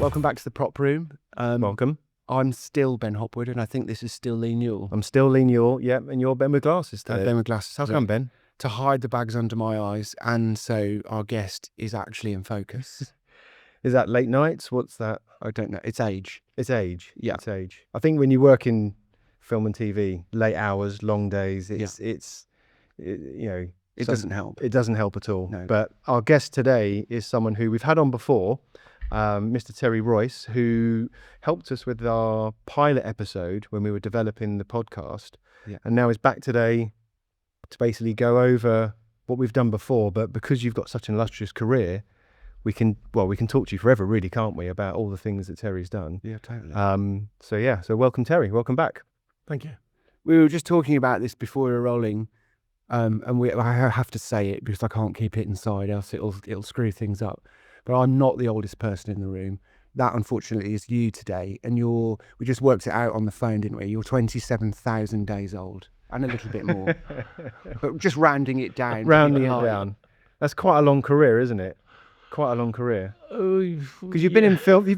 Welcome back to the prop room. Welcome. I'm still Ben Hopwood, and I think this is still Lee Newell. I'm still Lee Newell, yep, and you're Ben with glasses today. Ben with glasses. How come, Ben? To hide the bags under my eyes, and so our guest is actually in focus. Is that late nights? What's that? I don't know. It's age. It's age. Yeah. It's age. I think when you work in film and TV, late hours, long days, it doesn't help. It doesn't help at all. No. But our guest today is someone who we've had on before, Mr. Terry Royce, who helped us with our pilot episode when we were developing the podcast. Yeah. And now is back today to basically go over what we've done before. But because you've got such an illustrious career, we can talk to you forever, really, can't we, about all the things that Terry's done. Yeah, totally. So welcome, Terry. Welcome back. Thank you. We were just talking about this before we were rolling, and I have to say it because I can't keep it inside, else it'll screw things up. But I'm not the oldest person in the room. That, unfortunately, is you today. And we just worked it out on the phone, didn't we? You're 27,000 days old and a little bit more. But just rounding it down. Rounding it down. That's quite a long career, isn't it? Quite a long career. Because you've been in film and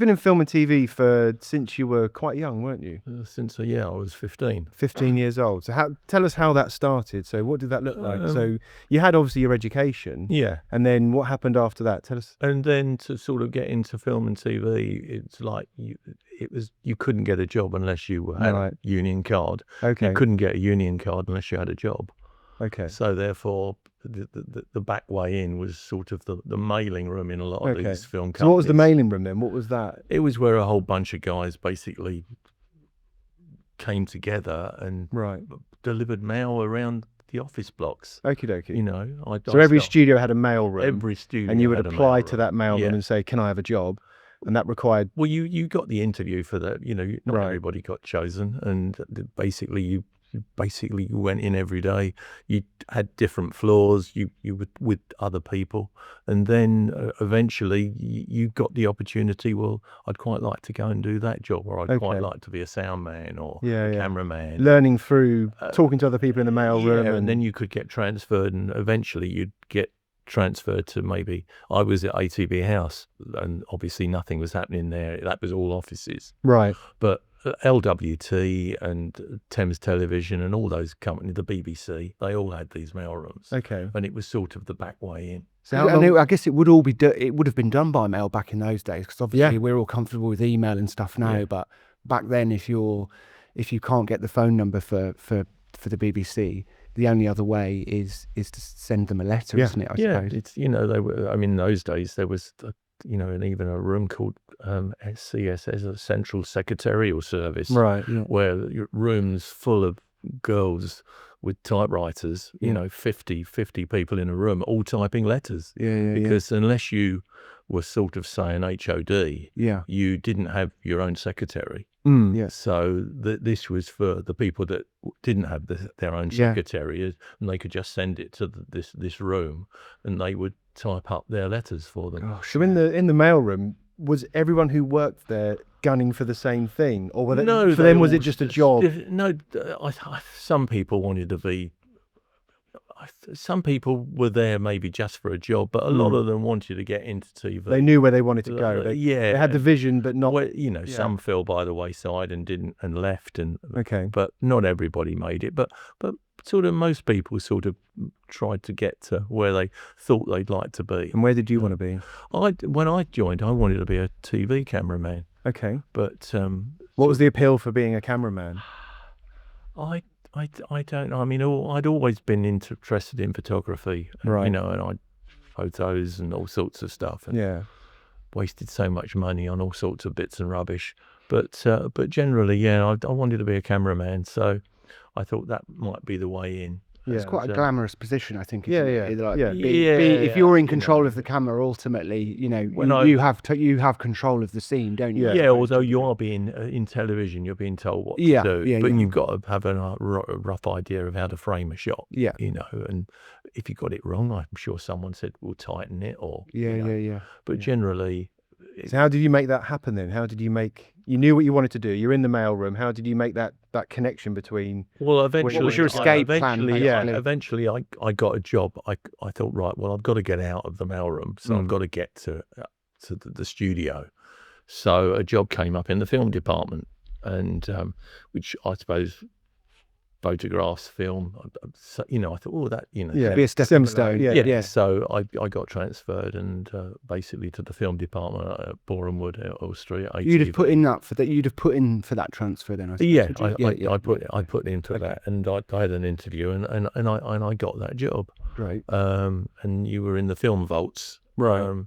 TV since you were quite young, weren't you? Since I was 15. 15 years old. So tell us how that started. So what did that look like? So you had obviously your education. Yeah. And then what happened after that? Tell us. And then to sort of get into film and TV, it's like you couldn't get a job unless you had a union card. Okay. You couldn't get a union card unless you had a job. Okay. So therefore, the back way in was sort of the mailing room in a lot of these film companies. So what was the mailing room then? What was that? It was where a whole bunch of guys basically came together and delivered mail around the office blocks. Okie dokie. You know, so every studio had a mail room. Every studio, and you would apply to that mail room and say, "Can I have a job?" And that required. Well, you got the interview for that. You know, not everybody got chosen, and basically you went in every day. You had different floors. You were with other people, and then eventually you got the opportunity. Well, I'd quite like to go and do that job, or I'd quite like to be a sound man or a cameraman. Learning through talking to other people in the mail room, and then you could get transferred, and eventually you'd get transferred to maybe. I was at HETV House, and obviously nothing was happening there. That was all offices, right? But LWT and Thames Television and all those companies, the BBC, they all had these mail rooms. Okay. And it was sort of the back way in. So I guess it would have been done by mail back in those days, because obviously we're all comfortable with email and stuff now. Yeah. But back then, if you can't get the phone number for the BBC, the only other way is to send them a letter, isn't it? I suppose. It's in those days there was and even a room called CSS, a Central Secretarial Service, where rooms full of girls with typewriters, 50 people in a room, all typing letters. Because unless you were sort of saying HOD, you didn't have your own secretary. So this was for the people that didn't have their own secretary, and they could just send it to this room, and they would type up their letters for them. Gosh. So in the mail room, was everyone who worked there gunning for the same thing, or for them was it just a job? No, some people wanted to be. Some people were there maybe just for a job, but a lot of them wanted to get into TV. They knew where they wanted to go. They had the vision, but not. Well, some fell by the wayside and didn't and left, but not everybody made it. But sort of most people sort of tried to get to where they thought they'd like to be. And where did you want to be? When I joined, I wanted to be a TV cameraman. Okay, but what was the appeal for being a cameraman? I don't know. I mean, I'd always been interested in photography, and I'd photos and all sorts of stuff, and wasted so much money on all sorts of bits and rubbish. But generally, I wanted to be a cameraman, so I thought that might be the way in. Yeah, it's quite a glamorous position, I think. If you're in control of the camera, ultimately, you have control of the scene, don't you? Yeah. Although you are being in television, you're being told what to do, but you've got to have a rough idea of how to frame a shot. Yeah. And if you got it wrong, I'm sure someone said we'll tighten it, or But generally. So how did you make that happen then? How did you you knew what you wanted to do, you're in the mailroom, how did you make that connection between... Well, eventually... What was your escape plan? Eventually I got a job. I thought, right, well, I've got to get out of the mailroom, so I've got to get to the studio. So a job came up in the film department, and which I suppose photographs, film, I thought, oh, that, could be a stepping stone. Yeah. So I got transferred and basically to the film department at Borehamwood, Street. You'd have put in for that transfer then, I suppose. I put into that, and I had an interview, and I got that job. Right. And you were in the film vaults. Right.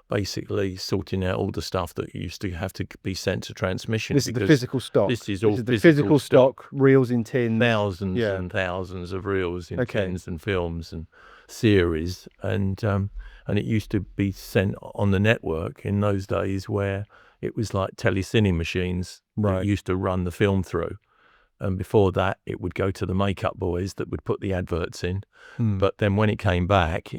Basically sorting out all the stuff that used to have to be sent to transmission. This is the physical stock. This is all the physical stock, reels in tins. Thousands and thousands of reels in tins and films and series. And it used to be sent on the network in those days, where it was like telecine machines that used to run the film through. And before that, it would go to the makeup boys that would put the adverts in. But then when it came back,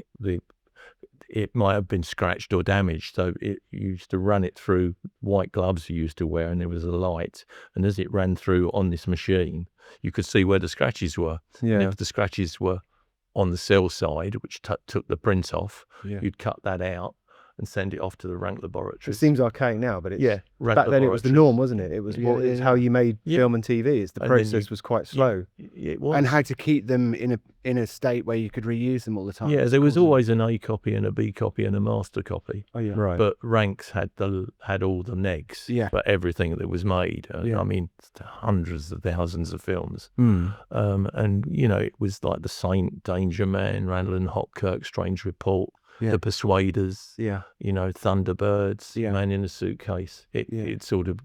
it might have been scratched or damaged, so you used to run it through white gloves you used to wear, and there was a light, and as it ran through on this machine, you could see where the scratches were. And if the scratches were on the cell side, which took the print off, you'd cut that out and send it off to the rank laboratory. It seems archaic now, but it's back then it was the norm, wasn't it? It was it's how you made film and TV. The process was quite slow. It was. And how to keep them in a state where you could reuse them all the time. Yeah, there was always an A copy and a B copy and a master copy. Oh yeah, right. But ranks had all the negs. Yeah. For everything that was made. I mean, hundreds of thousands of films. And it was like The Saint, Danger Man, Randall and Hopkirk, Strange Report. The Persuaders, Thunderbirds, Man in a Suitcase. It sort of,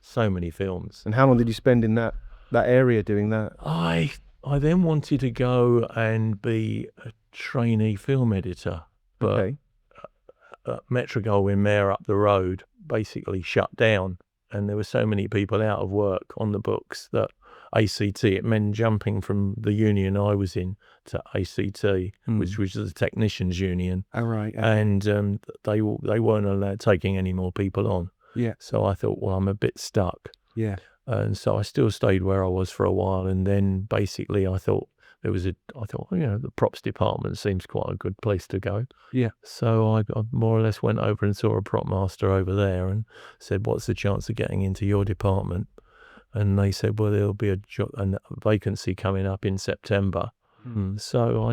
so many films. And how long did you spend in that area doing that? I then wanted to go and be a trainee film editor, but Metro in Mare up the road basically shut down, and there were so many people out of work on the books that ACT, it meant jumping from the union I was in to ACT, which was the technicians union. Oh, right. And they weren't taking any more people on. Yeah. So I thought, well, I'm a bit stuck. Yeah. And so I still stayed where I was for a while, and then basically I thought the props department seems quite a good place to go. Yeah. So I more or less went over and saw a prop master over there and said, what's the chance of getting into your department? And they said, well, there'll be a vacancy coming up in September. So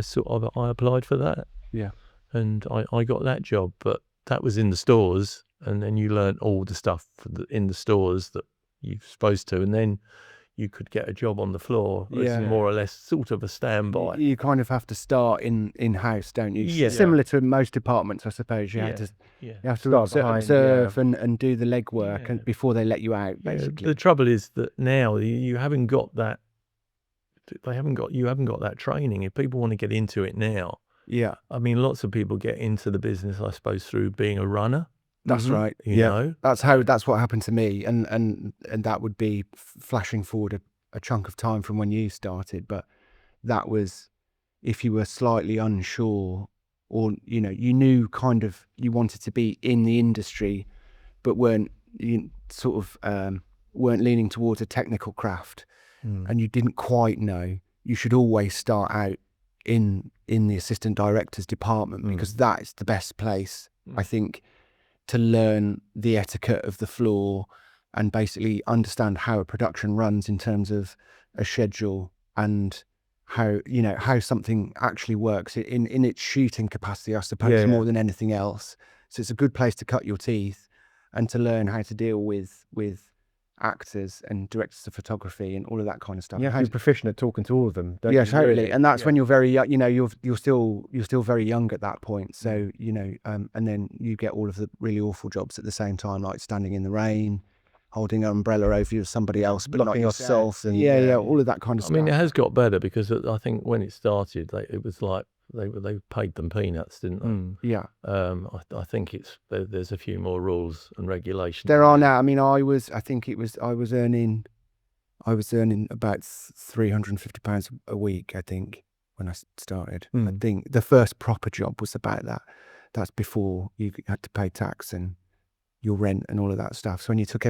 I applied for that. Yeah. And I got that job, but that was in the stores, and then you learn all the stuff in the stores that you're supposed to, and then you could get a job on the floor. It's more or less sort of a standby. You kind of have to start in-house, don't you? Yeah. Similar to most departments, I suppose. You have to observe and do the legwork and before they let you out, basically. The trouble is that now you haven't got that. You haven't got that training. If people want to get into it now, I mean, lots of people get into the business, I suppose, through being a runner. That's right. You know? That's what happened to me, and that would be flashing forward a chunk of time from when you started. But that was if you were slightly unsure, or you knew kind of you wanted to be in the industry, but weren't leaning towards a technical craft, and you didn't quite know. You should always start out in the assistant director's department, because that is the best place, I think, to learn the etiquette of the floor and basically understand how a production runs in terms of a schedule and how something actually works in its shooting capacity, I suppose, more than anything else. So it's a good place to cut your teeth and to learn how to deal with actors and directors of photography and all of that kind of stuff. You have to be proficient at talking to all of them, don't you? Yeah, totally. Really? And that's when you're very young, you're still very young at that point. So, and then you get all of the really awful jobs at the same time, like standing in the rain, holding an umbrella over you as somebody else, but not yourself. And all of that kind of stuff. I mean, it has got better, because I think when it started, it was like they paid them peanuts, didn't they? Yeah. I think there's a few more rules and regulations. There are now. I mean, I was earning about £350 a week, I think, when I started. I think the first proper job was about that. That's before you had to pay tax and your rent and all of that stuff. So when you took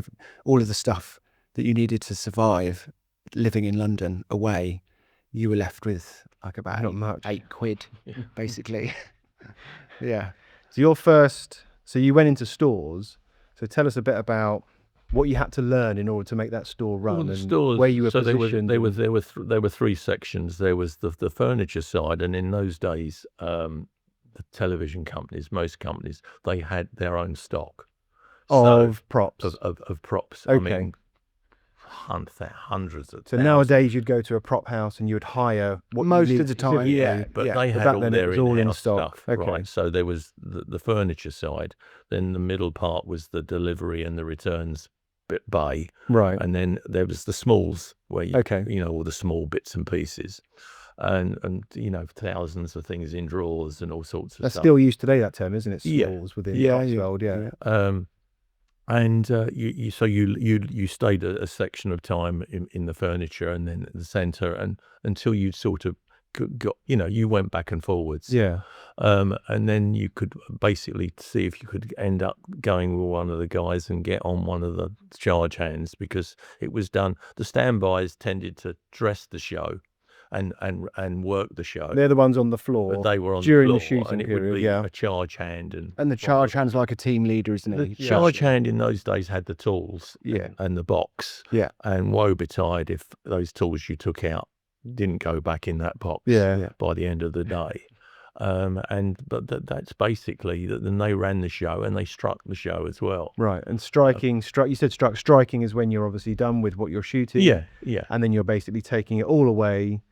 all of the stuff that you needed to survive living in London away, you were left with like about £8, basically. Yeah. So you went into stores. So So tell us a bit about what you had to learn in order to make that store run, Well, the and stores, where you were so positioned. there were three sections. There was the furniture side, and in those days, the television companies, most companies, they had their own stock of props. Of props. Okay. I mean, hundreds of. So nowadays you'd go to a prop house and you would hire what Most you of the time, Yeah, but they had back all then it their was all in in-house stock. stuff, right? So there was the furniture side. Then the middle part was the delivery and the returns bay, right? And then there was the smalls where you, Okay. you know, all the small bits and pieces, and you know, thousands of things in drawers and all sorts of That's stuff. still used today, that term, isn't it? Yeah. Smalls within Oxford, yeah. And you stayed a section of time in the furniture, and then the centre, and until you sort of got, you know, you went back and forwards. Yeah. And then you could basically see if you could end up going with one of the guys and get on one of the charge hands, because it was done. The standbys tended to dress the show and work the show. They're the ones on the floor. But they were on during the the floor, shooting and it period, would be yeah. a charge hand, And the charge hand's like a team leader, isn't the he? charge hand in those days had the tools, Yeah. and the box, Yeah. and woe betide if those tools you took out didn't go back in that box Yeah. by the end of the day. But that's basically that. Then they ran the show and they struck the show as well. Right. And striking, you said striking is when you're obviously done with what you're shooting. Yeah. And then you're basically taking it all away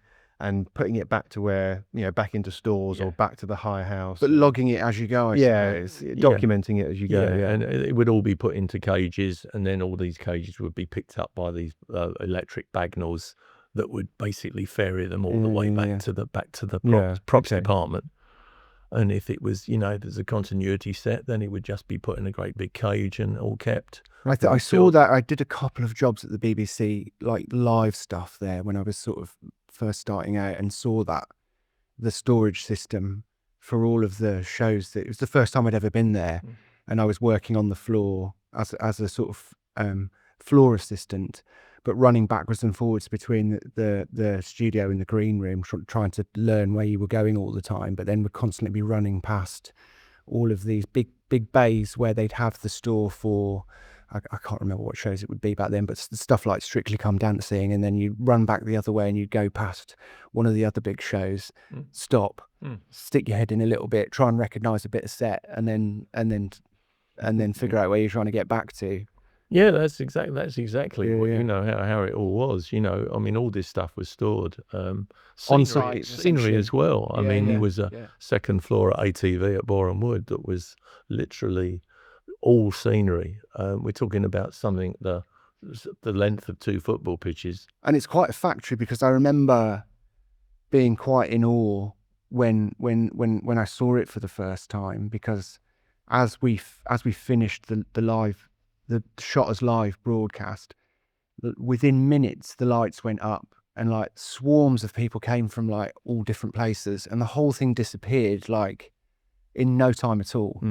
and putting it back to where, you know, back into stores or back to the high house. But logging it as you go, I suppose. Documenting it as you go. Yeah. And it would all be put into cages, and then all these cages would be picked up by these electric bagnals that would basically ferry them all the way back to the props department. And if it was, you know, there's a continuity set, then it would just be put in a great big cage and all kept. I saw that. I did a couple of jobs at the BBC, like live stuff there when I was sort of first starting out, and saw that the storage system for all of the shows. That it was the first time I'd ever been there, and I was working on the floor as a sort of floor assistant, but running backwards and forwards between the studio and the green room, trying to learn where you were going all the time. But then would constantly be running past all of these big bays where they'd have the store for, I can't remember what shows it would be back then, but stuff like Strictly Come Dancing, and then you run back the other way and you'd go past one of the other big shows, stop, stick your head in a little bit, try and recognise a bit of set, and then figure out where you're trying to get back to. Yeah, that's exactly what, you know, how it all was. You know, I mean, all this stuff was stored On site, scenery as well. I mean, there was a second floor at HETV at Boreham Wood that was literally all scenery. We're talking about something the length of 2 football pitches, and it's quite a factory, because I remember being quite in awe when I saw it for the first time, because as we finished the Shotters live broadcast, within minutes the lights went up and like swarms of people came from like all different places, and the whole thing disappeared like in no time at all,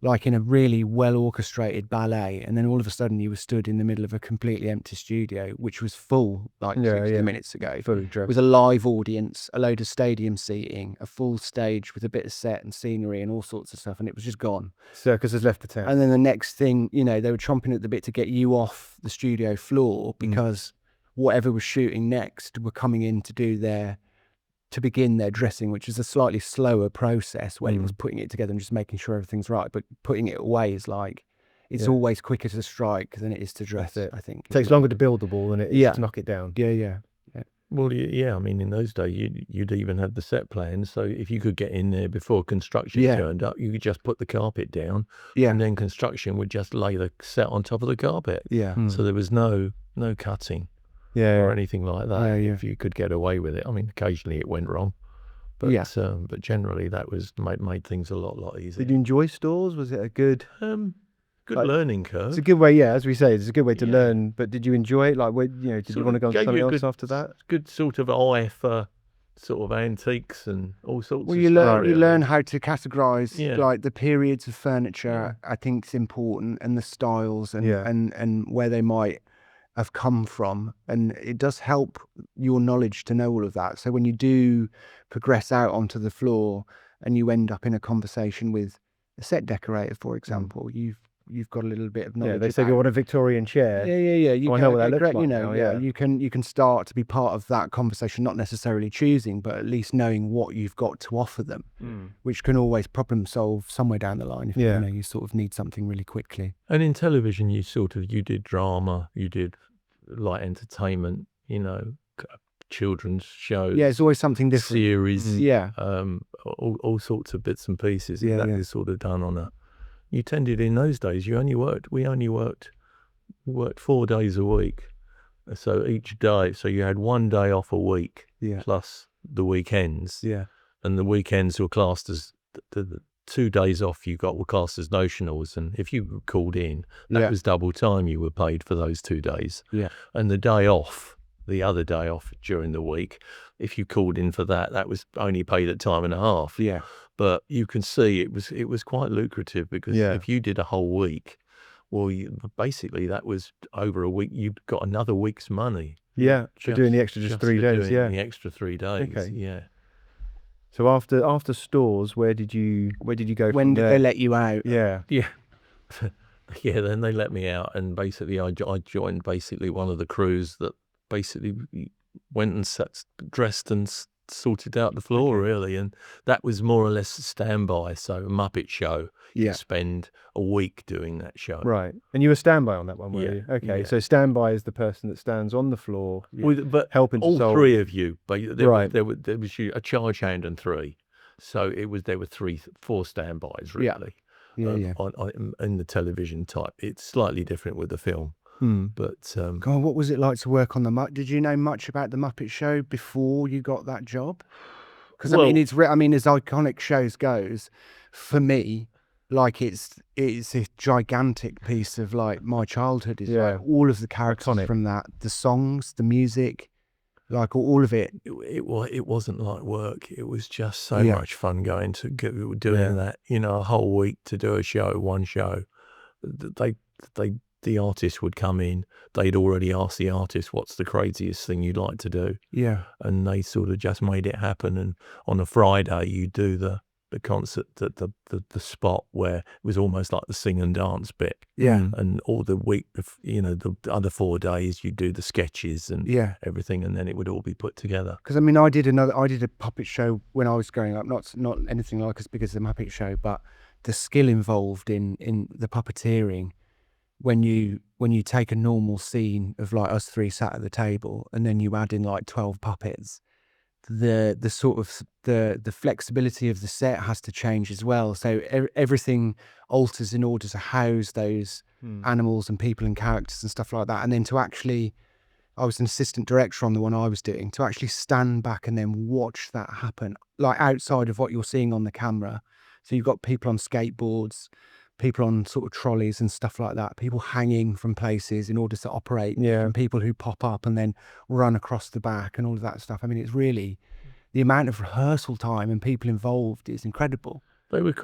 like in a really well orchestrated ballet. And then all of a sudden you were stood in the middle of a completely empty studio, which was full like 60 minutes ago, fully dressed, with a live audience, a load of stadium seating, a full stage with a bit of set and scenery and all sorts of stuff, and it was just gone. Circus has left the town. And then the next thing, you know, they were chomping at the bit to get you off the studio floor, because whatever was shooting next were coming in to begin their dressing, which is a slightly slower process when it was putting it together and just making sure everything's right. But putting it away is like, it's always quicker to strike than it is to dress it, I think. It takes longer to build the ball than it is to knock it down. Yeah. Well, yeah. I mean, in those days, you'd even have the set plans. So if you could get in there before construction turned up, you could just put the carpet down, and then construction would just lay the set on top of the carpet. Yeah. So there was no cutting. Or anything like that. If you could get away with it. I mean, occasionally it went wrong, but generally that was made things a lot easier. Did you enjoy stores? Was it a good learning curve? It's a good way, as we say, it's a good way to learn. But did you enjoy it? Like, did you want to go on to something else after that? Good sort of eye for sort of antiques and all sorts. Well, of you stuff. learn how to categorize like the periods of furniture. I think it's important, and the styles and where they might have come from, and it does help your knowledge to know all of that. So when you do progress out onto the floor and you end up in a conversation with a set decorator, for example, you've you've got a little bit of knowledge. Yeah, they say you want a Victorian chair. Yeah. I know what that looks like now, you can start to be part of that conversation, not necessarily choosing, but at least knowing what you've got to offer them, which can always problem solve somewhere down the line if you sort of need something really quickly. And in television, you did drama, you did light entertainment, children's shows. Yeah, it's always something different. Series. Yeah. All sorts of bits and pieces. Yeah, that is sort of done on a. You tended in those days. We only worked 4 days a week. So each day, so you had 1 day off a week, plus the weekends. Yeah. And the weekends were classed as the 2 days off you got were classed as notionals, and if you called in, that was double time you were paid for those 2 days. Yeah. And the other day off during the week, if you called in for that was only paid at time and a half. Yeah. But you can see it was quite lucrative, because if you did a whole week, well, basically that was over a week. You got another week's money. Yeah, for doing the extra just 3 days. The extra 3 days. Okay. Yeah. So after stores, where did you go? When did they let you out? Yeah. Yeah. Yeah, then they let me out, and basically I joined one of the crews that basically went and dressed and sorted out the floor, really, and that was more or less standby. So a Muppet Show, you spend a week doing that show. Right, and you were standby on that one, were you? Okay, yeah. so standby is the person that stands on the floor, But helping to all solve. 3 of you, but there was a charge hand and 3, so there were 4 standbys really. In the television type, it's slightly different with the film. But God, what was it like to work on the Muppet? Did you know much about the Muppet Show before you got that job? Because as iconic shows goes, for me, like it's a gigantic piece of like my childhood. Is like all of the characters from that, the songs, the music, like all of it. It wasn't like work. It was just so much fun doing that. A whole week to do a show, one show. The artist would come in. They'd already asked the artist, "What's the craziest thing you'd like to do?" Yeah, and they sort of just made it happen. And on a Friday, you do the concert, the spot where it was almost like the sing and dance bit. Yeah, and all the week, the other 4 days, you do the sketches and everything, and then it would all be put together. Because I did a puppet show when I was growing up. Not anything like as big as the Muppet Show, but the skill involved in the puppeteering. When you take a normal scene of like us 3 sat at the table, and then you add in like 12 puppets, the sort of the flexibility of the set has to change as well. So everything alters in order to house those animals and people and characters and stuff like that. And then I was an assistant director on the one I was doing, to actually stand back and then watch that happen, like outside of what you're seeing on the camera. So you've got people on skateboards, people on sort of trolleys and stuff like that, people hanging from places in order to operate, and people who pop up and then run across the back and all of that stuff. I mean, it's really, the amount of rehearsal time and people involved is incredible. There was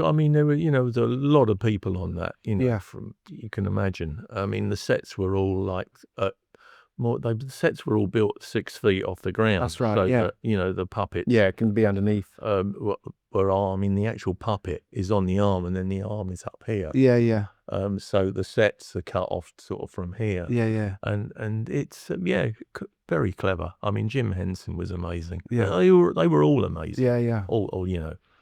a lot of people on that, from, you can imagine. I mean, the sets were all like, the sets were all built 6 feet off the ground. That's right, so that, the puppets. Yeah, it can be underneath. The actual puppet is on the arm, and then the arm is up here. Yeah. So the sets are cut off sort of from here. Yeah. And it's very clever. I mean, Jim Henson was amazing. Yeah. They were all amazing. Yeah. All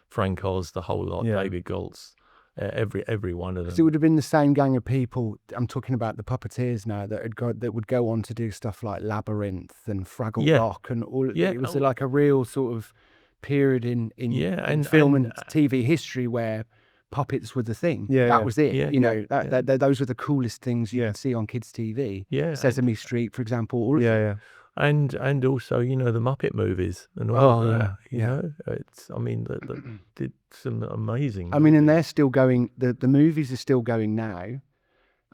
Frank Oz, the whole lot, David Goltz, every one of them. So it would have been the same gang of people. I'm talking about the puppeteers now that would go on to do stuff like Labyrinth and Fraggle Rock and all. Yeah, it was like a real sort of period in film and TV history where puppets were the thing. That was it. Those were the coolest things you could see on kids' TV. Yeah, Sesame Street, for example. And also, the Muppet movies and all that. It's, they did some amazing movies. I mean, and they're still going. The movies are still going now.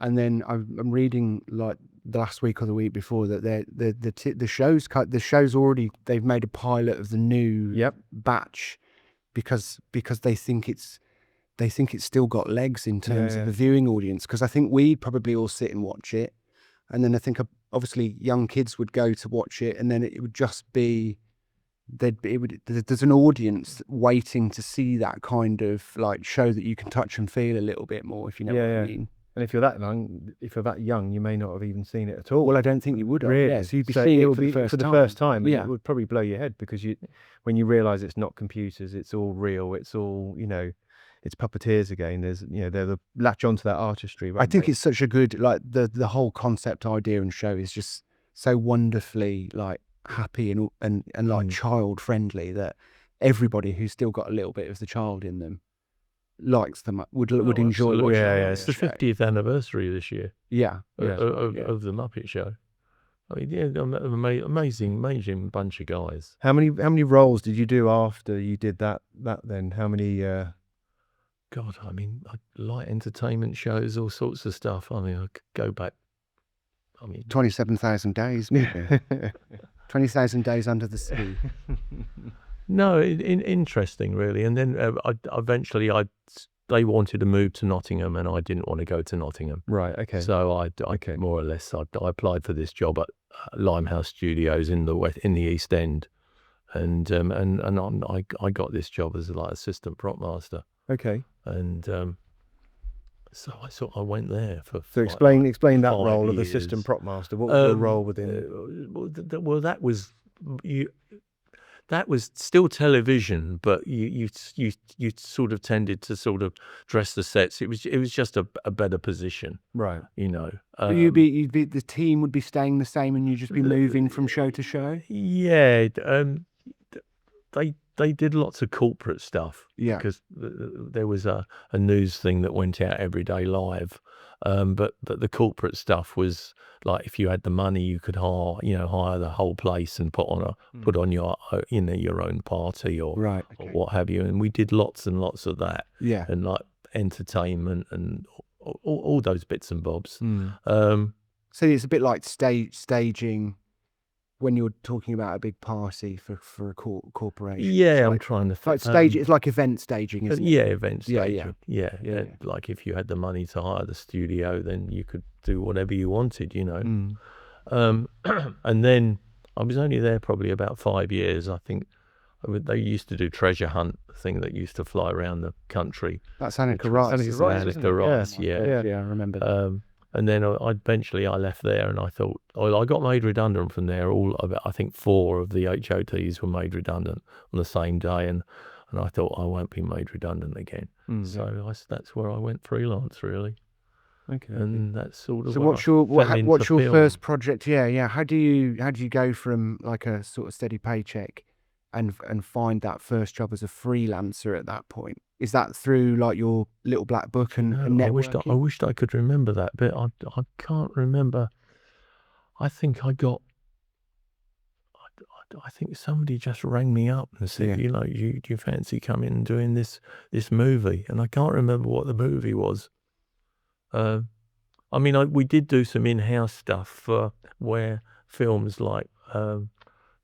And then I'm reading like the last week or the week before that the show's already, they've made a pilot of the new batch because they think it's still got legs in terms of the viewing audience. Because I think we'd probably all sit and watch it, and then I think obviously young kids would go to watch it, and then it would just be there's an audience waiting to see that kind of like show that you can touch and feel a little bit more, if you know what I mean. And if you're that young, you may not have even seen it at all. Well, I don't think you would have. Really? Yeah, so you'd be So seeing it it would for be the for the first time. Yeah. It would probably blow your head because when you realise it's not computers, it's all real. It's all, it's puppeteers again. There's, they'll latch onto that artistry. I think it's such a good, like, the whole concept idea and show is just so wonderfully, like, happy and like child friendly that everybody who's still got a little bit of the child in them likes them, would enjoy absolutely. watching. Yeah, It's the 50th anniversary this year. Yeah. Of the Muppet Show. I mean, amazing bunch of guys. How many roles did you do after you did that then? How many? God, I mean, light entertainment shows, all sorts of stuff. I mean, I could go back. 27,000 days. 20,000 days under the sea. No, interesting, really. And then eventually they wanted to move to Nottingham, and I didn't want to go to Nottingham. Right. Okay. So I more or less I applied for this job at Limehouse Studios in the East End, and I got this job as like assistant prop master. Okay. And so I went there for. So explain that role years. of assistant prop master. What was your role within? Well, that was that was still television, but you sort of tended to sort of dress the sets. It was just a better position, Right. You'd be the team would be staying the same, and you'd just be moving from show to show. Yeah, they did lots of corporate stuff. Yeah, because there was a news thing that went out every day live, but the corporate stuff was like if you had the money, you could hire the whole place and put on your your own party or what have you. And we did lots and lots of that. Yeah, and like entertainment and all those bits and bobs. So it's a bit like staging when you're talking about a big party for a corporation. Yeah, I'm trying to like stage. It's like event staging, isn't it? Yeah, event staging. Yeah. Like if you had the money to hire the studio, then you could do whatever you wanted, And then I was only there probably about 5 years. I think they used to do treasure hunt thing that used to fly around the country. That's Annika Royce. Yeah, I remember that. And then eventually I left there, and I thought, I got made redundant from there. I think 4 of the HOTs were made redundant on the same day, and I thought I won't be made redundant again. So that's where I went freelance, really. Okay. And that's sort of. So what's your first project? Yeah. How do you go from like a sort of steady paycheck and find that first job as a freelancer at that point? Is that through like your little black book and networking? I wished I could remember that, but I can't remember. I think I think somebody just rang me up and said, do you fancy coming and doing this movie? And I can't remember what the movie was. I mean, we did do some in-house stuff for films like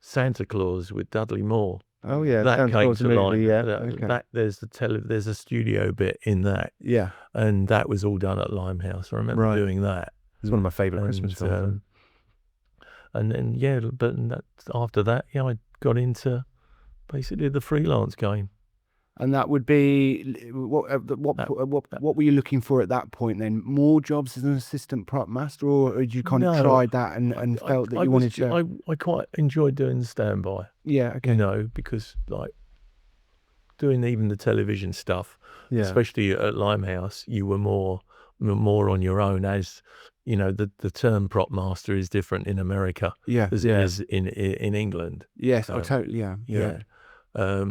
Santa Claus with Dudley Moore. Oh yeah, that came to life. Yeah, there's a studio bit in that. Yeah, and that was all done at Limehouse. I remember doing that. It was one of my favourite Christmas films. And then after that, I got into basically the freelance game. And that would be what were you looking for at that point then? More jobs as an assistant prop master, or had you kind of tried that and felt that you wanted to? I quite enjoyed doing the standby. Yeah, okay. Because like doing even the television stuff, especially at Limehouse, you were more on your own. As the term prop master is different in America, as it is in England. Yes, totally. Yeah.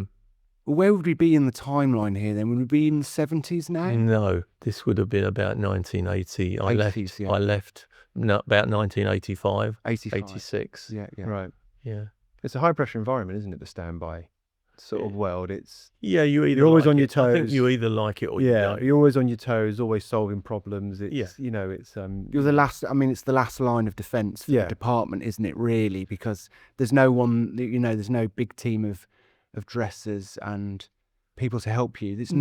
Where would we be in the timeline here then? Would we be in the 70s now? No, this would have been about 1980. I left about 1985, 86. Yeah. Right. Yeah. It's a high pressure environment, isn't it? The standby sort of world. It's you're always on your toes. I think you either like it or you don't. You're always on your toes, always solving problems. It's it's you're the last. I mean, it's the last line of defence for the department, isn't it? Really, because there's no one. There's no big team of dressers and people to help you. It's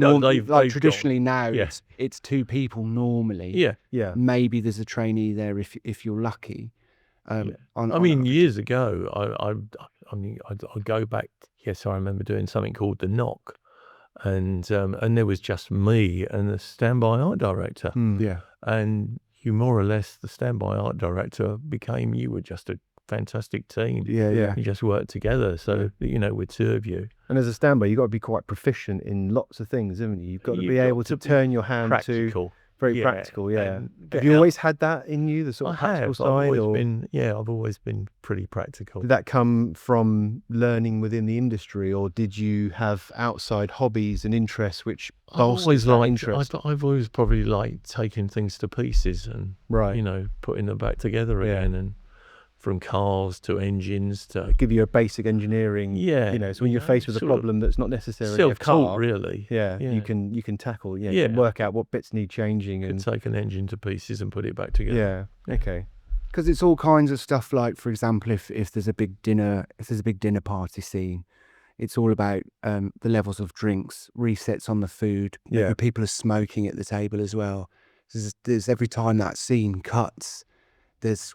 traditionally now. It's 2 people normally. Yeah. Maybe there's a trainee there if you're lucky. Years ago, I go back. Yes, I remember doing something called The Knock, and there was just me and the standby art director. Yeah. And you more or less, the standby art director became, you were just a fantastic team. Yeah. You just worked together. So, with two of you. And as a standby, you've got to be quite proficient in lots of things, haven't you? You've got to be able to turn your hand practical. to very practical, yeah. And Have you always had that in you, the sort of practical side? I've always been pretty practical. Did that come from learning within the industry, or did you have outside hobbies and interests which bolstered that interest? I've always probably liked taking things to pieces and, putting them back together again, and from cars to engines to give you a basic engineering. So when you're faced with a problem that's not necessarily a car, really, you can tackle. You can work out what bits need changing and take an engine to pieces and put it back together. Okay. Because it's all kinds of stuff. Like, for example, if there's a big dinner party scene, it's all about the levels of drinks, resets on the food. Maybe people are smoking at the table as well. There's every time that scene cuts, there's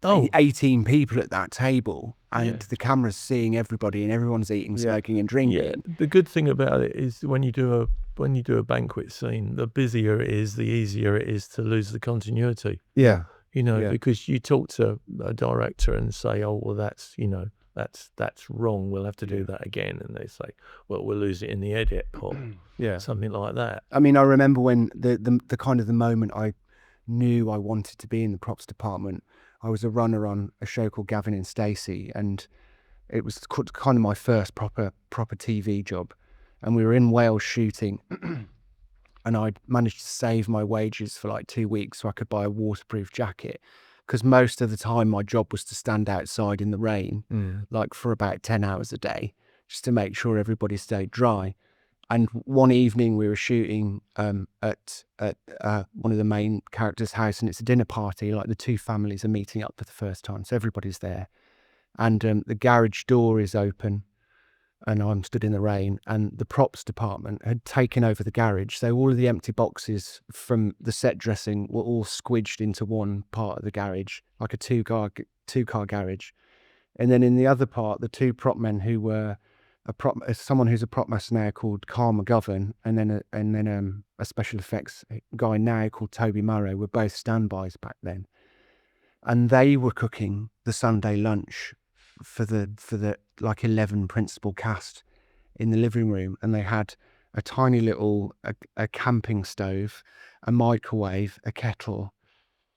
18 people at that table, and the camera's seeing everybody, and everyone's eating, smoking, and drinking. Yeah. The good thing about it is when you do a banquet scene, the busier it is, the easier it is to lose the continuity. Yeah. Because you talk to a director and say, "Oh, well, that's wrong. We'll have to do that again." And they say, "Well, we'll lose it in the edit," or something like that. I mean, I remember when the kind of the moment I knew I wanted to be in the props department. I was a runner on a show called Gavin and Stacey, and it was kind of my first proper TV job. And we were in Wales shooting, and I managed to save my wages for like 2 weeks so I could buy a waterproof jacket, because most of the time my job was to stand outside in the rain, like for about 10 hours a day, just to make sure everybody stayed dry. And one evening we were shooting at one of the main characters' house, and it's a dinner party. Like, the two families are meeting up for the first time, so everybody's there. And the garage door is open, and I'm stood in the rain. And the props department had taken over the garage, so all of the empty boxes from the set dressing were all squidged into one part of the garage, like a two-car garage. And then in the other part, the two prop men who were someone who's a prop master now called Carl McGovern, and then a special effects guy now called Toby Murray, were both standbys back then, and they were cooking the Sunday lunch for the like 11 principal cast in the living room. And they had a tiny little a camping stove, a microwave, a kettle,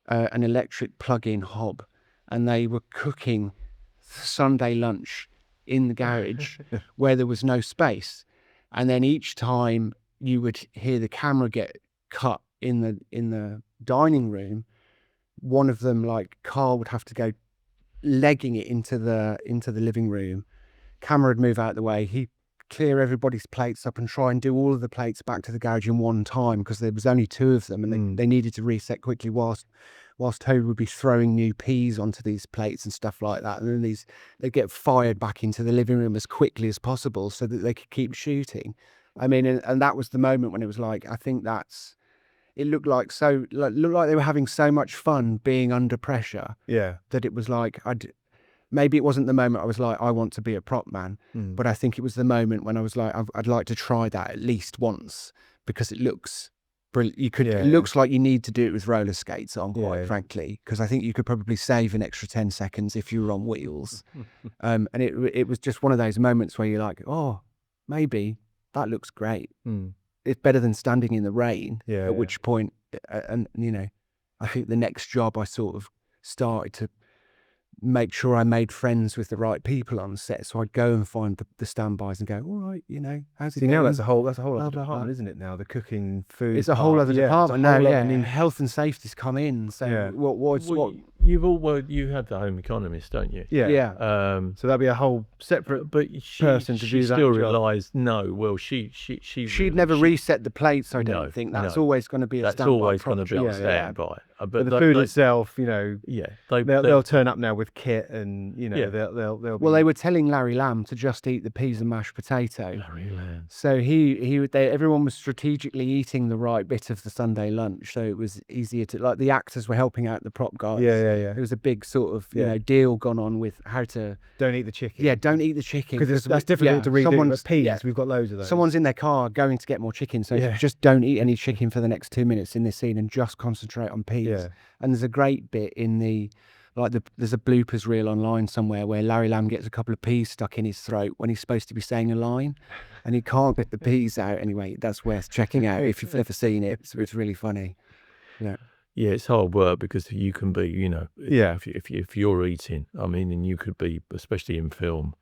an electric plug-in hob, and they were cooking Sunday lunch in the garage where there was no space. And then each time you would hear the camera get cut in the dining room, one of them, like Carl, would have to go legging it into the living room. Camera would move out of the way. He'd clear everybody's plates up and try and do all of the plates back to the garage in one time, because there was only two of them, and they needed to reset quickly whilst Toby would be throwing new peas onto these plates and stuff like that. And then they'd get fired back into the living room as quickly as possible so that they could keep shooting. I mean, and that was the moment when it was like, I think it looked like they were having so much fun being under pressure. Yeah. That it was like, maybe it wasn't the moment I was like, I want to be a prop man, but I think it was the moment when I was like, I'd like to try that at least once, because it looks brilliant. It looks like you need to do it with roller skates on, quite frankly, because I think you could probably save an extra 10 seconds if you were on wheels. And it was just one of those moments where you're like, oh, maybe that looks great. It's better than standing in the rain. At which point, and I think the next job I sort of started to make sure I made friends with the right people on set. So I'd go and find the standbys and go, all right, how's it going? Now that's a whole other department, isn't it? Now the cooking, food. It's a whole other department now. Yeah, I mean, health and safety's come in. So what? You had the home economist, don't you? Yeah. So that'd be a whole separate person to do that. She still realised she'd never reset the plates. I don't think that's always going to be a standby. That's always going to be a standby. But the food itself, they'll turn up now with of kit, and they'll Well, they were telling Larry Lamb to just eat the peas and mashed potato. Larry Lamb. So everyone was strategically eating the right bit of the Sunday lunch, so it was easier to, like, the actors were helping out the prop guys. Yeah. There was a big sort of deal gone on with how to don't eat the chicken. Yeah, don't eat the chicken because that's difficult to read. Someone's peas. We've got loads of those. Someone's in their car going to get more chicken, so just don't eat any chicken for the next 2 minutes in this scene and just concentrate on peas. Yeah. And there's a great bit in there's a bloopers reel online somewhere where Larry Lamb gets a couple of peas stuck in his throat when he's supposed to be saying a line, and he can't get the peas out. Anyway, that's worth checking out if you've ever seen it. It's really funny. Yeah, it's hard work because you can be, if you're eating, I mean, and you could be, especially in film,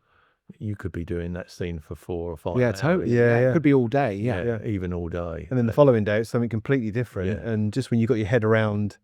you could be doing that scene for 4 or 5 hours. Yeah, totally. Yeah. It could be all day. Yeah, even all day. And then the following day, it's something completely different. Yeah. And just when you got your head around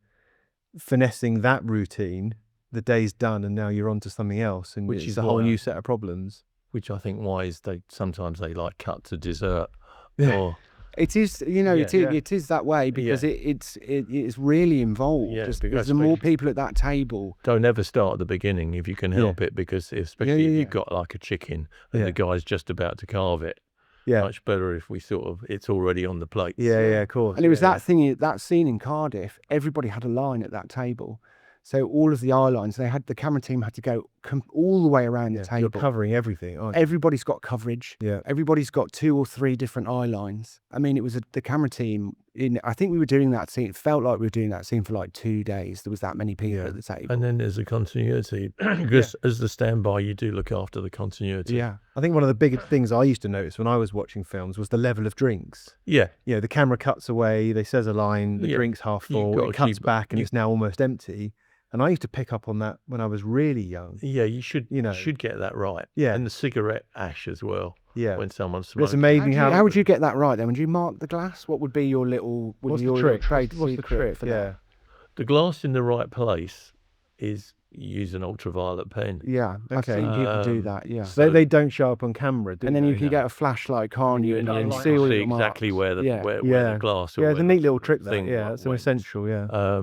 finessing that routine, the day's done, and now you're on to something else, and which is a whole new set of problems. Which I think why is sometimes they like cut to dessert. Yeah. It is, it is that way because it's really involved. Yeah, because the more people at that table. Don't ever start at the beginning if you can help it, because especially if you've got like a chicken and the guy's just about to carve it. Yeah, much better if it's already on the plate. Yeah, of course. And it was that scene in Cardiff. Everybody had a line at that table, so all of the eye lines. The camera team had to go all the way around the table. You're covering everything. Aren't you? Everybody's got coverage. Yeah, everybody's got 2 or 3 different eye lines. I mean, it was the camera team. I think we were doing that scene. It felt like we were doing that scene for like 2 days. There was that many people at the table. And then there's a continuity because as the standby, you do look after the continuity. Yeah, I think one of the biggest things I used to notice when I was watching films was the level of drinks. Yeah, the camera cuts away. They says a line. The drink's half full. It cuts back, and it's now almost empty. And I used to pick up on that when I was really young. Yeah, you should get that right. Yeah, and the cigarette ash as well. Yeah, when someone's smoking. It's amazing how would you get that right then? Would you mark the glass? What would be your little? What's the trick? What's the trick for that? The glass in the right place is use an ultraviolet pen. Yeah, I've seen people do that. Yeah, so they don't show up on camera, and then you can get a flashlight, can't you? And see exactly where the glass. Yeah, it's a neat little trick. That's an essential. Yeah.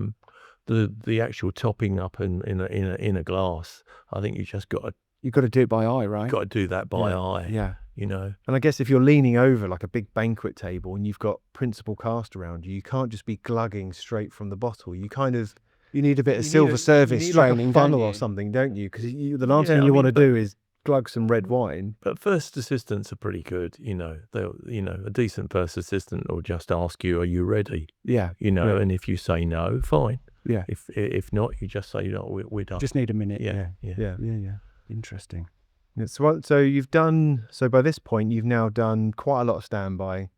The actual topping up in a glass, I think you've got to do it by eye, right? You've got to do that by eye. Yeah. And I guess if you're leaning over like a big banquet table and you've got principal cast around you, you can't just be glugging straight from the bottle. You need a bit of silver service training, like a funnel or something, don't you? Because the last thing you want to do is glug some red wine. But first assistants are pretty good. A decent first assistant will just ask you, "Are you ready?" Yeah. And if you say no, fine. Yeah. If not, you just say, we're done. Just need a minute. Yeah. Interesting. So you've done. So by this point, you've now done quite a lot of standby.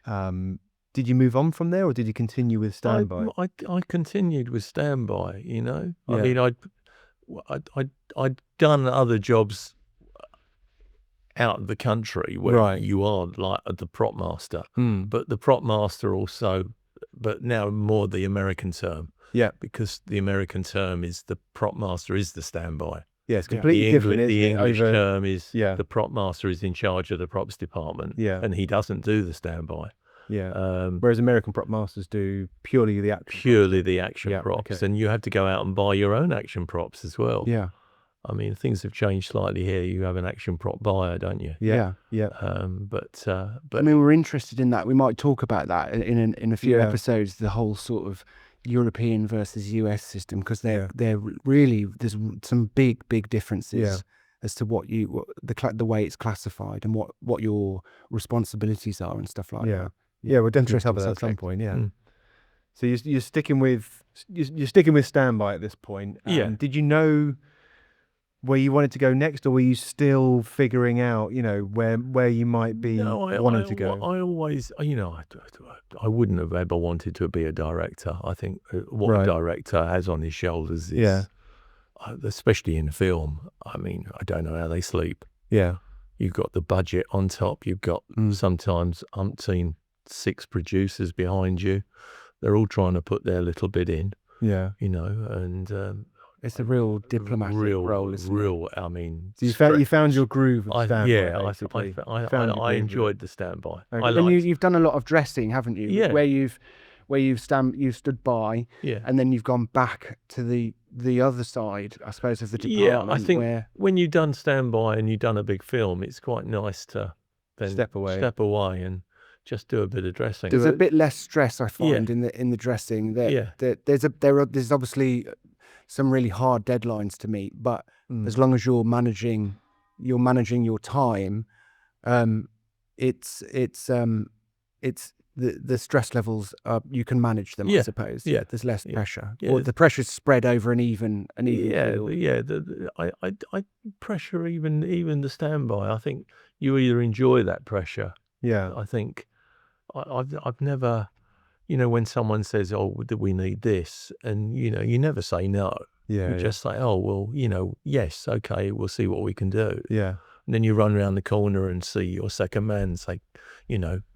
Did you move on from there, or did you continue with standby? I continued with standby. I mean, I'd done other jobs out of the country where you are like the prop master, but the prop master also, but now more the American term. Yeah, because the American term is the prop master is the standby. Yeah, it's completely different. The English term is the prop master is in charge of the props department. Yeah, and he doesn't do the standby. Yeah, whereas American prop masters do purely the action props, and you have to go out and buy your own action props as well. Yeah, I mean things have changed slightly here. You have an action prop buyer, don't you? Yeah. But I mean, we're interested in that. We might talk about that in a few episodes. The whole sort of European versus US system, because they're really, there's some big differences as to the way it's classified and what your responsibilities are and stuff like that. Yeah, we'll definitely cover that at some point. Yeah. So you're sticking with standby at this point. Did you know where you wanted to go next, or were you still figuring out, where you might be wanting to go? I always, I wouldn't have ever wanted to be a director. I think what a director has on his shoulders is, especially in film, I mean, I don't know how they sleep. Yeah. You've got the budget on top. You've got sometimes umpteen 6 producers behind you. They're all trying to put their little bit in. Yeah. And it's a real diplomatic role, isn't it? I mean, so you found your groove. I enjoyed the standby. And you've done a lot of dressing, haven't you? Yeah. Where where you've stood by, and then you've gone back to the other side, I suppose, of the department. Yeah, I think when you've done standby and you've done a big film, it's quite nice to then step away and just do a bit of dressing. There's a bit less stress, I find, in the dressing. There's obviously some really hard deadlines to meet, but as long as you're managing your time, it's the stress levels, you can manage them, I suppose. Yeah, there's less pressure, or the pressure's spread over an even field. I pressure even the standby. I think you either enjoy that pressure. Yeah, I think I've never, when someone says, "Oh, do we need this?" and you never say no. Yeah, you just say, "Oh, well, yes, okay, we'll see what we can do." Yeah. And then you run around the corner and see your second man say,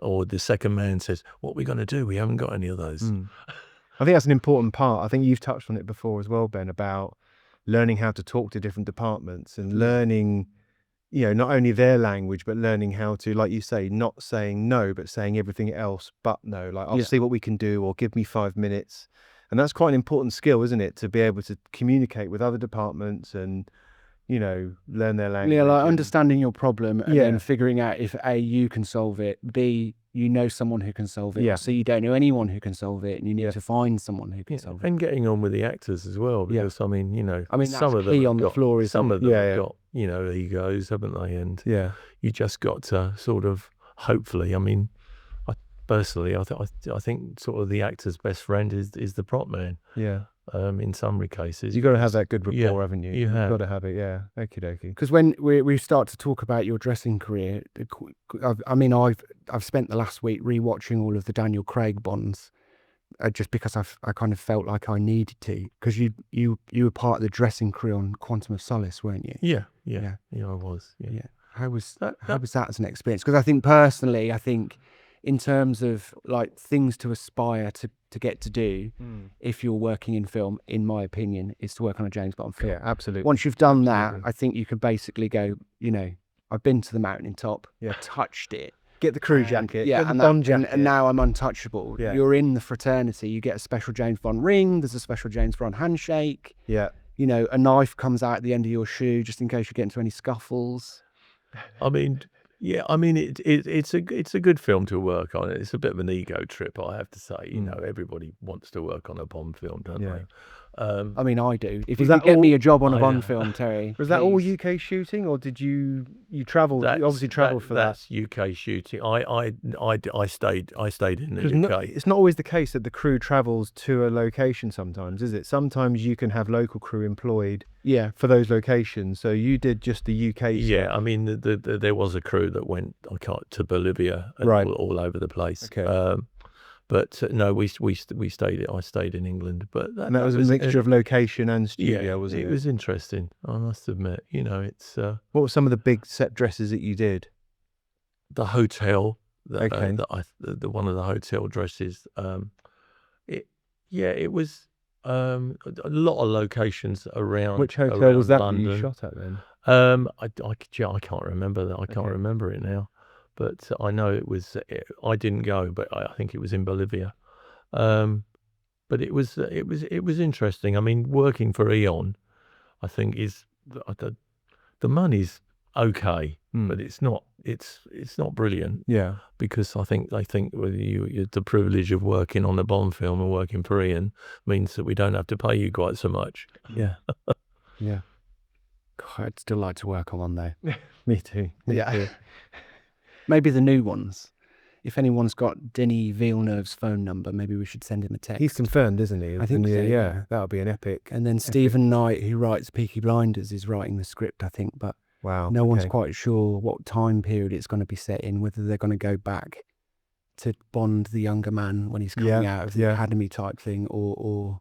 or the second man says, "What are we going to do? We haven't got any of those." I think that's an important part. I think you've touched on it before as well, Ben, about learning how to talk to different departments and learning, not only their language, but learning how to, like you say, not saying no, but saying everything else but no. Like, I'll see what we can do, or give me 5 minutes. And that's quite an important skill, isn't it? To be able to communicate with other departments and, learn their language. Yeah, like understanding your problem and then figuring out if A, you can solve it, B, you know someone who can solve it, or C, you don't know anyone who can solve it, and you need to find someone who can solve it. And getting on with the actors as well, because that's some of them key on the floor. Some of them have got egos, haven't they? And you just got to sort of, hopefully, personally, I think sort of the actor's best friend is the prop man. Yeah. In some cases, you've got to have that good rapport, haven't you? You've got to have it. Yeah. Okie dokie. Because when we start to talk about your dressing career, I've spent the last week rewatching all of the Daniel Craig Bonds, just because I kind of felt like I needed to. Because you were part of the dressing crew on Quantum of Solace, weren't you? Yeah, I was. Yeah. How was that as an experience? Because I think personally, in terms of like things to aspire to get to do, if you're working in film, in my opinion, is to work on a James Bond film. Yeah, absolutely. Once you've done that, I think you can basically go, I've been to the mountaintop, touched it. Get the crew jacket, get the Bond jacket. And now I'm untouchable. Yeah. You're in the fraternity, you get a special James Bond ring, there's a special James Bond handshake. Yeah. A knife comes out at the end of your shoe just in case you get into any scuffles. It's a good film to work on. It's a bit of an ego trip, I have to say. Everybody wants to work on a Bond film, don't they? I do. If you get me a job on a Bond film, Terry. Was that all UK shooting, or did you travel? You obviously travelled for that. That's UK shooting. I stayed in the UK. It's not always the case that the crew travels to a location. Sometimes, is it? Sometimes you can have local crew employed. Yeah, for those locations. So you did just the UK. Yeah, stuff. There was a crew that went to Bolivia, and all over the place. Okay. But no, we stayed. I stayed in England, but that was a mixture of location and studio, wasn't it? It was interesting. I must admit. It's. What were some of the big set dresses that you did? The hotel. Okay. The one of the hotel dresses. It was. A lot of locations around. Which hotel was that London. That you shot at then? I can't remember that. I can't remember it now, but I know it was. I didn't go, but I think it was in Bolivia. But it was interesting. Working for Eon, I think is the money's okay, but it's not brilliant. Yeah, because I think they think the privilege of working on a Bond film and working for Eon means that we don't have to pay you quite so much. Yeah, yeah. God, I'd still like to work on one though. Me too. Yeah. Maybe the new ones. If anyone's got Denis Villeneuve's phone number, maybe we should send him a text. He's confirmed, isn't he? I think so. Yeah, that'll be an epic. And then Stephen Knight, who writes Peaky Blinders, is writing the script, I think, but no one's quite sure what time period it's going to be set in, whether they're going to go back to Bond, the younger man, when he's coming out of the academy type thing, or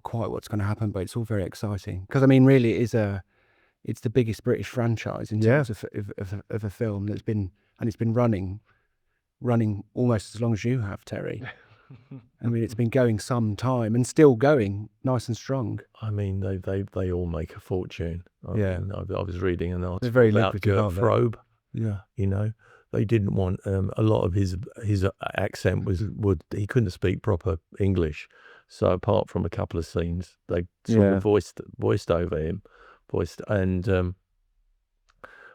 quite what's going to happen. But it's all very exciting because really it's the biggest British franchise in terms of a film that's been running almost as long as you have, Terry. It's been going some time and still going nice and strong. They all make a fortune. I was reading an article very about Gert Frobe. Yeah. they didn't want a lot of his accent he couldn't speak proper English. So apart from a couple of scenes, they sort of voiced over him,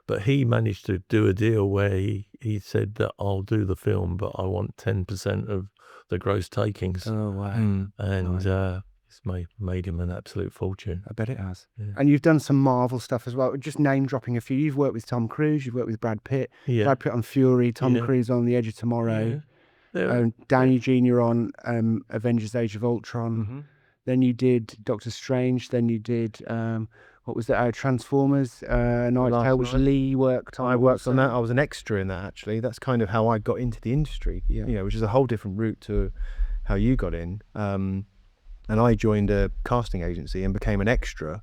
but he managed to do a deal where he said that I'll do the film, but I want 10% of the gross takings. Oh wow! And it's made him an absolute fortune. I bet it has. Yeah. And you've done some Marvel stuff as well. Just name dropping a few. You've worked with Tom Cruise. You've worked with Brad Pitt. Yeah. Brad Pitt on Fury. Tom Cruise on The Edge of Tomorrow. Yeah. Downey Jr. on Avengers: Age of Ultron. Mm-hmm. Then you did Doctor Strange. Then you did what was that? Transformers. Night Tale, which Lee worked on. I worked on that. I was an extra in that, actually. That's kind of how I got into the industry. Yeah. You know, which is a whole different route to how you got in. And I joined a casting agency and became an extra,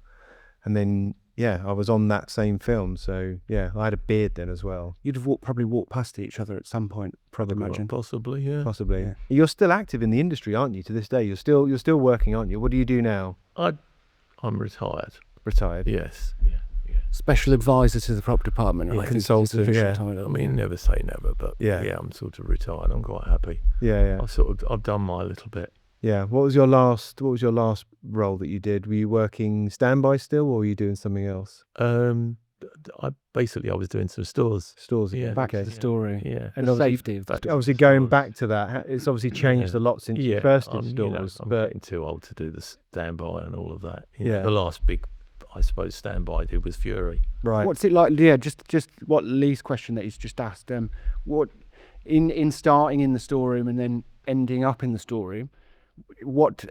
and then I was on that same film. So I had a beard then as well. You'd have probably walked past each other at some point. Probably imagine. Possibly, yeah. Possibly. Yeah. You're still active in the industry, aren't you? To this day, you're still working, aren't you? What do you do now? I'm retired. Retired. Yes. Yeah. Special advisor to the prop department, Yeah, I think consultant, is the official title. I mean, never say never, but I'm sort of retired. I'm quite happy. Yeah. I've done my little bit. Yeah. What was your last role that you did? Were you working standby still, or were you doing something else? I was doing some stores. Yeah. Back to the story. Yeah. And the safety of the story. Obviously, going back to that, it's obviously changed a lot since you first did stores. I'm but getting too old to do the standby and all of that. Yeah. The last big, I suppose, standby I did was Fury. Right. What's it like? Yeah, just what Lee's question that he's just asked. What in starting in the storeroom and then ending up in the storeroom.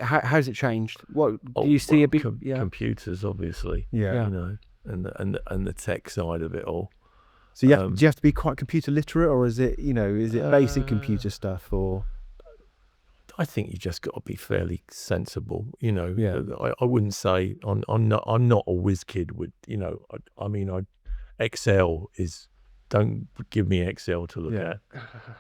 How's it changed? What do you see a big computers, obviously. Yeah. You know, and the tech side of it all. So do you have to be quite computer literate, or is it basic computer stuff, or? I think you just got to be fairly sensible. You know, Yeah. I wouldn't say I'm not a whiz kid with, you know, Excel is. Don't give me Excel to look at.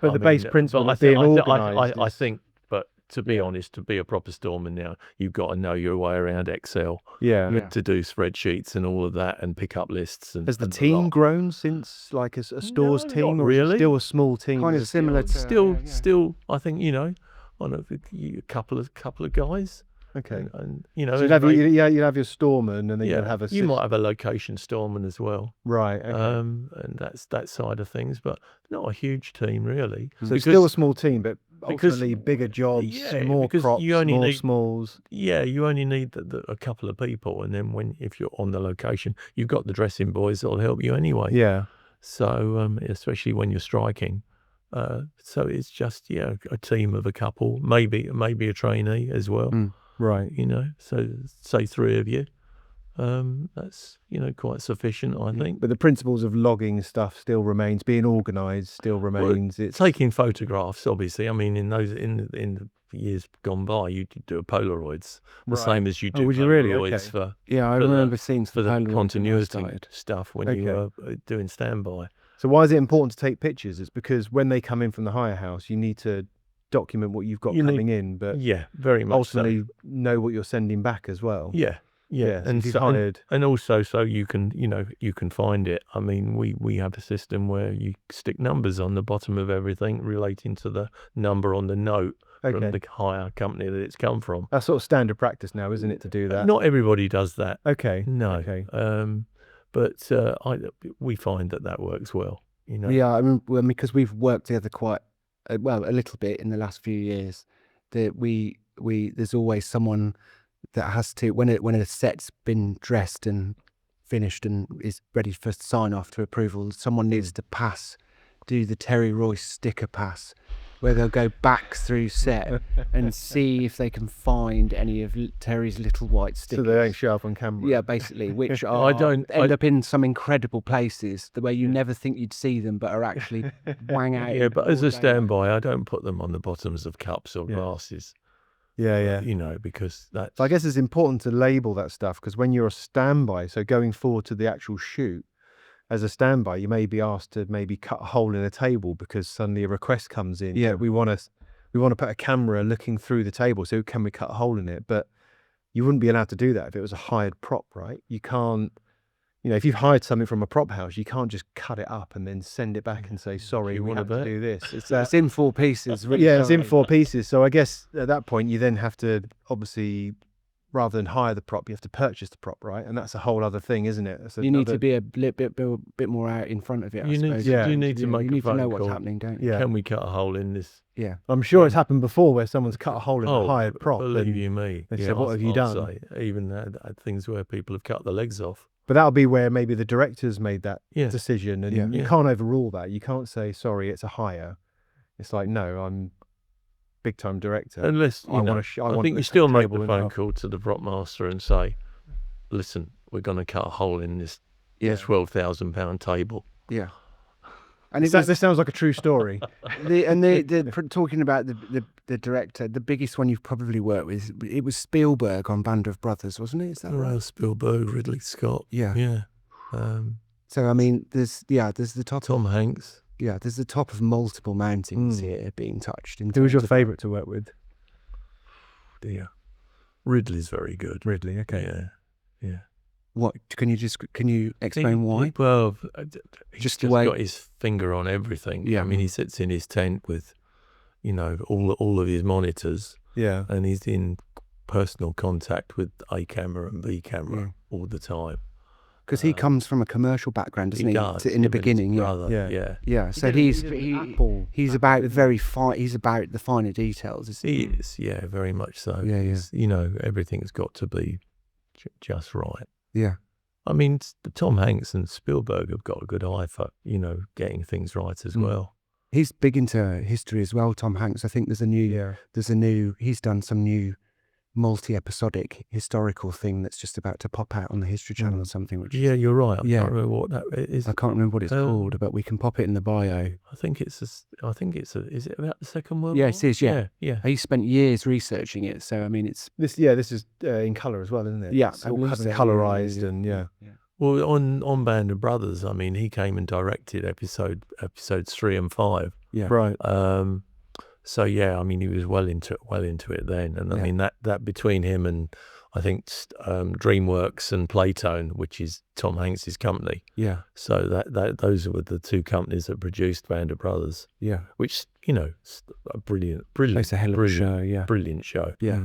But the base principle of being organised. I think, but to be honest, to be a proper storeman now, you've got to know your way around Excel. Yeah. To do spreadsheets and all of that and pick up lists. And has the team grown since, like a stores team, or really? Still a small team? Kind of similar to still. I think, you know, on a couple of guys. Okay. And you know, so you'd have your storeman, and then you'd have you might have a location storeman as well. Right. Okay. And that's that side of things, but not a huge team really. So it's still a small team, but ultimately bigger jobs, more crops, more smalls. Yeah, you only need a couple of people, and then if you're on the location, you've got the dressing boys that'll help you anyway. Yeah. So especially when you're striking. So it's just a team of a couple, maybe a trainee as well. Right. You know, so say 3 of you. That's, you know, quite sufficient, I think. But the principles of logging stuff still remains, being organised still remains. It's taking photographs, obviously. I mean, in the years gone by, you do a Polaroids, the same as you do. Would you really? Polaroids for. Yeah, I remember seeing for the continuity stuff when you were doing standby. So why is it important to take pictures? It's because when they come in from the hire house, you need to document what you've got coming in, but very much ultimately know what you're sending back as well. Yeah. And also so you can find it. I mean, we have a system where you stick numbers on the bottom of everything relating to the number on the note from the hire company that it's come from. That's sort of standard practice now, isn't it, to do that? Not everybody does that. Okay. No. Okay. But we find that works well. You know. Yeah, I mean, because we've worked together quite a little bit in the last few years. That there's always someone that has to, when a set's been dressed and finished and is ready for sign off to approval, someone needs to do the Terry Royce sticker pass, where they'll go back through set and see if they can find any of Terry's little white stickers. So they don't show up on camera. Yeah, basically, which end up in some incredible places, the way you never think you'd see them, but are actually wang out. Yeah, but as a standby, I don't put them on the bottoms of cups or glasses. Yeah. You know, because that's... So I guess it's important to label that stuff, because when you're a standby, so going forward to the actual shoot, as a standby, you may be asked to maybe cut a hole in a table because suddenly a request comes in. Yeah, we want to put a camera looking through the table, so can we cut a hole in it? But you wouldn't be allowed to do that if it was a hired prop, right? You can't if you've hired something from a prop house, you can't just cut it up and then send it back and say, sorry, we have to do this. It's in 4 pieces. Really, it's in 4 pieces. So I guess at that point, you then have to obviously, rather than hire the prop, you have to purchase the prop, right? And that's a whole other thing, isn't it? You need to be a bit more out in front of it, I suppose. You need to make you need a phone to know what's call. happening, don't you? Yeah. Can we cut a hole in this? Yeah. I'm sure it's happened before where someone's cut a hole in a hired prop. Believe you me. They said, what have you done? Say, even had things where people have cut the legs off. But that'll be where maybe the directors made that decision, and you can't overrule that. You can't say, sorry, it's a hire. It's like, no, I'm big time director. Unless I think you still make the phone call to the prop master and say, listen, we're going to cut a hole in this £12,000 table. Yeah. And this sounds like a true story. Talking about the director, the biggest one you've probably worked with, it was Spielberg on Band of Brothers, wasn't it? Is that right? Spielberg, Ridley Scott. Yeah. Yeah. So I mean, there's the top. Tom Hanks. Yeah, there's the top of multiple mountains here being touched. Who was your favourite to work with? Dear, Ridley's very good. Ridley, okay. Yeah. What can you explain why? Well, just the way got his finger on everything. Yeah, I mean, he sits in his tent with, all of his monitors. Yeah, and he's in personal contact with A camera and B camera all the time. Because he comes from a commercial background, doesn't he? Does, in the beginning, yeah. So he's about he's about the finer details. He is, very much so. Yeah. Everything's got to be just right. Yeah. I mean, Tom Hanks and Spielberg have got a good eye for, getting things right as well. He's big into history as well, Tom Hanks. I think he's done some new multi-episodic historical thing that's just about to pop out on the History Channel or something. You're right. I can't remember what that is. I can't remember what it's called, but we can pop it in the bio. I think it's is it about the Second World War? Yes, it is, yeah. He spent years researching it, so I mean it's... This is in colour as well, isn't it? Yeah. It's all colourised and Well, on Band of Brothers, I mean, he came and directed episodes 3 and 5. Yeah. Right. So I mean, he was well into it then, and I mean that between him and I think DreamWorks and Playtone, which is Tom Hanks's company. Yeah. So that those were the 2 companies that produced Band of Brothers. Yeah. Which a brilliant. It's a hell of a show. Yeah. Brilliant show. Yeah.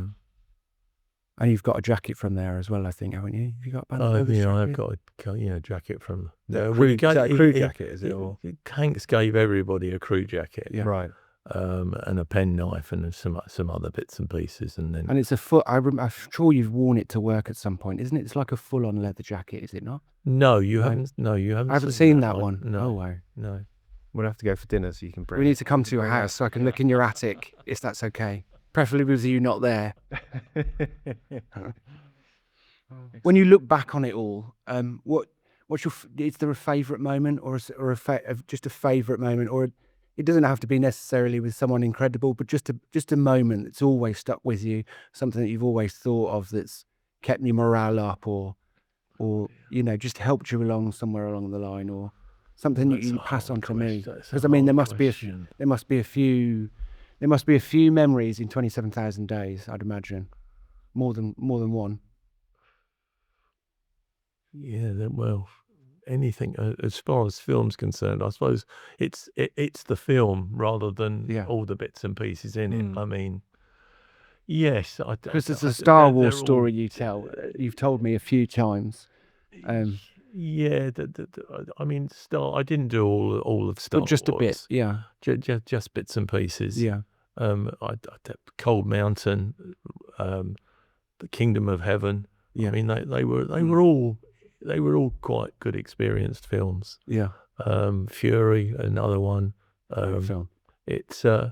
And you've got a jacket from there as well, I think, haven't you? Have you got a Band of Brothers jacket? I've got a jacket from a crew jacket, is it? Or? Hanks gave everybody a crew jacket. Yeah. Right. And a penknife and some other bits and pieces, and it's a full. I'm sure you've worn it to work at some point, isn't it? It's like a full-on leather jacket, is it not? No, you haven't. No, you haven't. I haven't seen that one. No. Oh wow. No. We'll have to go for dinner so you can bring. We need to come to your house so I can look in your attic, if that's okay. Preferably with you not there. When you look back on it all, what's your? Is there a favourite moment, or just a favourite moment, or? It doesn't have to be necessarily with someone incredible, but just a moment that's always stuck with you, something that you've always thought of that's kept your morale up, or just helped you along somewhere along the line, or something that you can pass on to me. Because I mean, there must be a few memories in 27,000 days. I'd imagine more than one. Yeah. Well. Anything as far as film's concerned, I suppose it's the film rather than all the bits and pieces in it. I mean, yes, because it's a Star Wars story you tell. You've told me a few times. Yeah, I mean, I didn't do all of Star Wars, just a bit. Yeah, just bits and pieces. Yeah, I did Cold Mountain, the Kingdom of Heaven. Yeah, I mean they were all. They were all quite good, experienced films. Yeah. Fury, another one. Film. It's I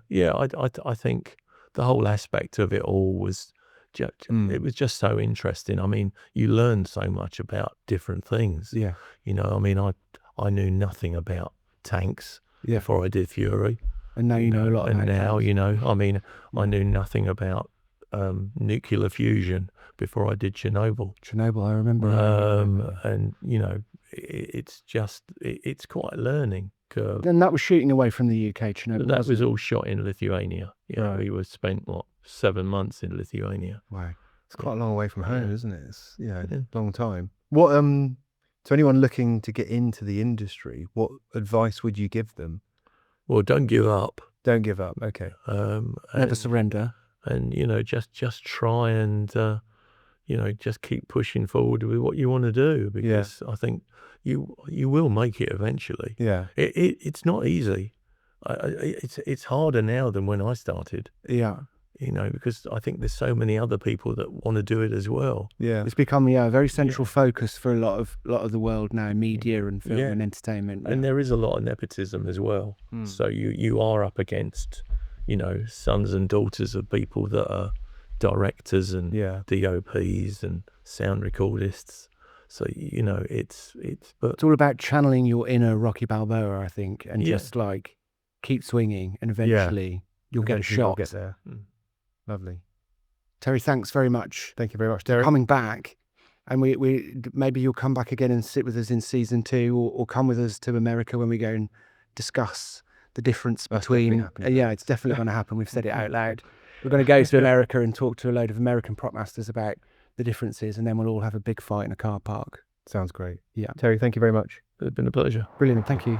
think the whole aspect of it all was it was just so interesting. I mean, you learn so much about different things. Yeah. I mean, I knew nothing about tanks before I did Fury. And now you know a lot about now, tanks. I mean, I knew nothing about nuclear fusion before I did Chernobyl. I remember. And it's quite a learning curve. And that was shooting away from the UK, Chernobyl. That was all shot in Lithuania. We were spent 7 months in Lithuania. Wow, it's quite a long way from home, isn't it? It's a long time. What So anyone looking to get into the industry, what advice would you give them? Well, don't give up. Don't give up. Okay. Never surrender. And, just try and, just keep pushing forward with what you want to do, because I think you will make it eventually. Yeah. It's not easy. It's harder now than when I started. Yeah. Because I think there's so many other people that want to do it as well. Yeah. It's become a very central focus for a lot of the world now, media and film and entertainment. And there is a lot of nepotism as well. So you are up against, sons and daughters of people that are directors and DOPs and sound recordists. So, it's all about channeling your inner Rocky Balboa, I think, and just like keep swinging, and eventually you'll get a shot. You'll get there. Lovely. Terry, thanks very much. Thank you very much, Derek. Coming back, and we maybe you'll come back again and sit with us in season 2, or come with us to America when we go and discuss the difference between. It's definitely going to happen. We've said it out loud. We're going to go to America and talk to a load of American prop masters about the differences, and then we'll all have a big fight in a car park. Sounds great. Yeah. Terry, thank you very much. It's been a pleasure. Brilliant. Thank you.